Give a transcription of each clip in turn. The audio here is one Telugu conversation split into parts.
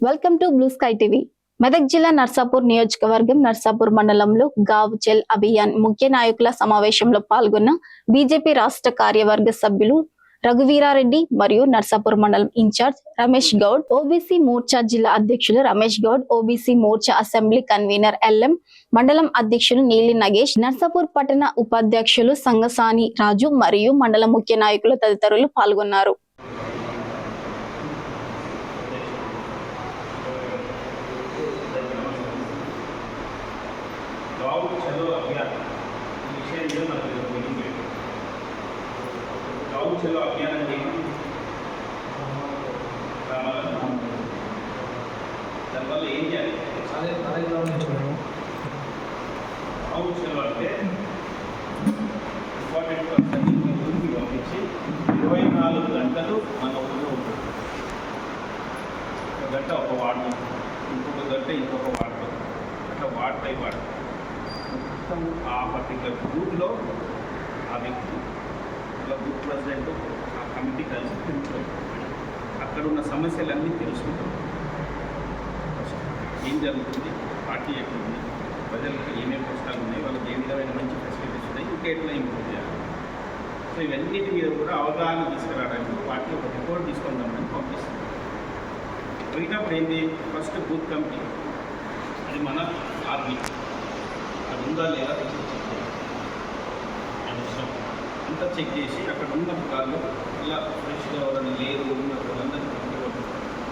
Welcome to blue sky TV. Medak జిల్లా నర్సాపూర్ నియోజకవర్గం నర్సాపూర్ మండలంలో గావ్ జల్ అభియాన్ ముఖ్య నాయకుల సమావేశంలో పాల్గొన్న బీజేపీ రాష్ట్ర కార్యవర్గ సభ్యులు రఘువీరారెడ్డి మరియు నర్సాపూర్ మండలం ఇన్ఛార్జ్ రమేష్ గౌడ్, ఓబీసీ మోర్చా జిల్లా అధ్యక్షులు Ramesh Goud, OBC Morcha assembly convener LM, మండలం అధ్యక్షులు నీలి నగేష్, నర్సాపూర్ పట్టణ ఉపాధ్యక్షులు సంగసాని రాజు మరియు మండల ముఖ్య నాయకులు తదితరులు పాల్గొన్నారు. गाँव चलो अभियान विषय गाँव चलो अभियान दाल गाँव चलो అంటే ఇంపార్టెంట్ పర్సన్ ఊరికి పంపించి 24 గంటలు మన ఊళ్ళో ఉంటుంది. ఒక గంట ఒక వార్డు, ఇంకొక గంట ఇంకొక వార్డు, అట్లా వార్డ్ బై వార్డ్ మొత్తం ఆ పర్టికులర్ గ్రూప్లో ఆ వ్యక్తి అలా గ్రూప్ ప్రెసిడెంట్ ఆ కమిటీ కలిసి తిరుగుతారు. అక్కడ ఉన్న సమస్యలన్నీ తెలుసుకుంటాం. ఏం జరుగుతుంది, పార్టీ ఎట్లుంది, ప్రజలకు ఏమేమి కష్టాలు ఉన్నాయి, వాళ్ళకి ఏ విధమైన మంచి ఫెసిలిటీస్ ఉన్నాయి, ఇంకా ఎట్లా ఇంప్రూవ్ చేయాలి. సో ఇవన్నిటి మీద కూడా అవగాహన తీసుకురావడానికి పార్టీ ఒక రిపోర్ట్ తీసుకుందామని పంపిస్తుంది. పోయినప్పుడు ఏంటి, ఫస్ట్ బూత్ కమిటీ, అది మన ఆర్మీ, అది ఉందా లేదా చెక్ చేయాలి. అంతా చెక్ చేసి అక్కడ ఉన్న వాళ్ళు ఇలా ఫ్రెష్గా ఎవరైనా లేరు ఉన్న వాళ్ళందరినీ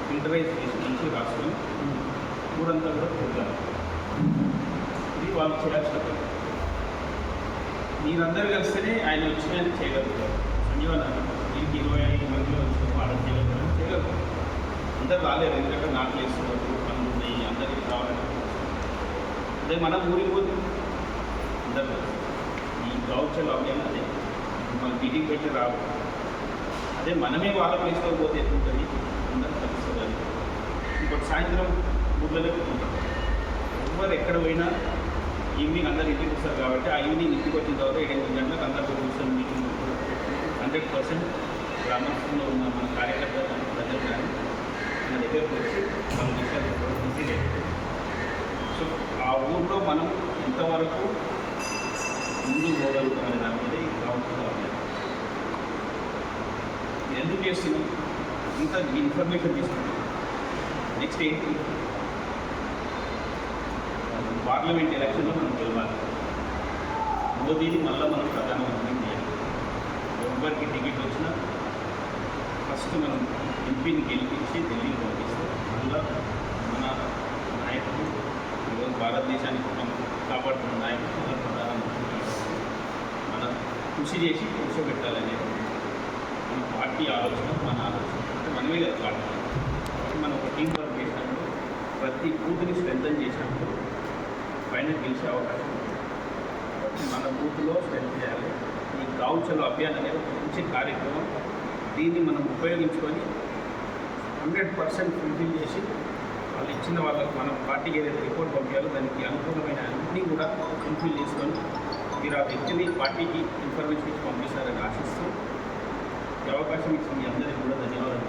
ఫిల్టరైజ్ చేసి మంచి రాసుకొని ఊరంతా కూడా చూడాలి. ఇది వాళ్ళు చేయాల్సిన పని. మీరందరూ కలిస్తేనే ఆయన వచ్చిన చేయగలుగుతారు. సంజీవనాన్ని దీనికి 25 మందిలో వచ్చిన వాళ్ళని చేయగలుగుతారు. అందరు రాలేరు, ఎందుకంటే నాకు వేస్తున్నారు, పనులు ఉన్నాయి, అందరికీ రావాలని. అదే మనం ఊరికి పోతే అందరూ ఈ గౌచల్ అభియాన్ అదే మనం మీటింగ్ పెట్టి రావు. అదే మనమే వాళ్ళకి వేసుకోకపోతే ఎట్లుంటుంది, అందరూ కలుస్తుంది. ఇంకోటి సాయంత్రం ఊళ్ళో ఉంటాం. ఎవరు ఎక్కడ పోయినా ఈవినింగ్ అందరు ఇంటికి వస్తారు కాబట్టి ఆ ఈవినింగ్ ఇంటికి వచ్చిన తర్వాత 7-8 గంటలకు అందరితో కూర్చొని మీటింగ్ 100% గ్రామంలో ఉన్న మన కార్యకర్తలు కానీ ప్రజలు కానీ మన దగ్గరకు వచ్చి మన విషయాలు ఈజీగా. సో ఆ ఊళ్ళో మనం ఎంతవరకు ముందు పోగలుగుతామనే దాని మీద ఈ ప్రభుత్వం ఎందుకు చేస్తున్నాం, ఇంత ఇన్ఫర్మేషన్ తీసుకుంటాం. నెక్స్ట్ ఏంటి, పార్లమెంట్ ఎలక్షన్లో మనం గెలవాలి. మోదీని మళ్ళీ మనం ప్రధానమంత్రిని చేయాలి. ఎవరికి టికెట్ వచ్చినా ఫస్ట్ మనం ఎంపీని గెలిపించి ఢిల్లీకి పంపిస్తే మళ్ళీ మన నాయకుడు ఈరోజు భారతదేశానికి మనం కాపాడుతున్న నాయకుడు మన ప్రధానమంత్రి మన కృషి చేసి కూర్చోబెట్టాలనేది మన పార్టీ ఆలోచన, మన ఆలోచన. అంటే మనమే కదా పార్టీ. మనం ఒక టీం వర్క్ చేసినప్పుడు, ప్రతి బూత్ని స్ట్రెంథన్ చేసినప్పుడు ఫైనల్ గెలిచే అవకాశం ఉంది. మన బూత్లో స్ట్రెంత్ చేయాలి. ఈ గావ్ చలో అభియాన్ అనేది ఒక మంచి కార్యక్రమం. దీన్ని మనం ఉపయోగించుకొని 100% ఫుల్ఫిల్ చేసి వాళ్ళు ఇచ్చిన వాళ్ళకి మనం పార్టీకి ఏదైతే రిపోర్ట్ పంపించాలో దానికి అనుకూలమైన అన్నీ కూడా ఫుల్ఫిల్ చేసుకొని మీరు ఆ వ్యక్తిని పార్టీకి ఇన్ఫర్మేషన్ ఇచ్చి పంపిస్తారని ఆశిస్తూ ఈ అవకాశం ఇచ్చి మీ అందరికీ కూడా ధన్యవాదాలు.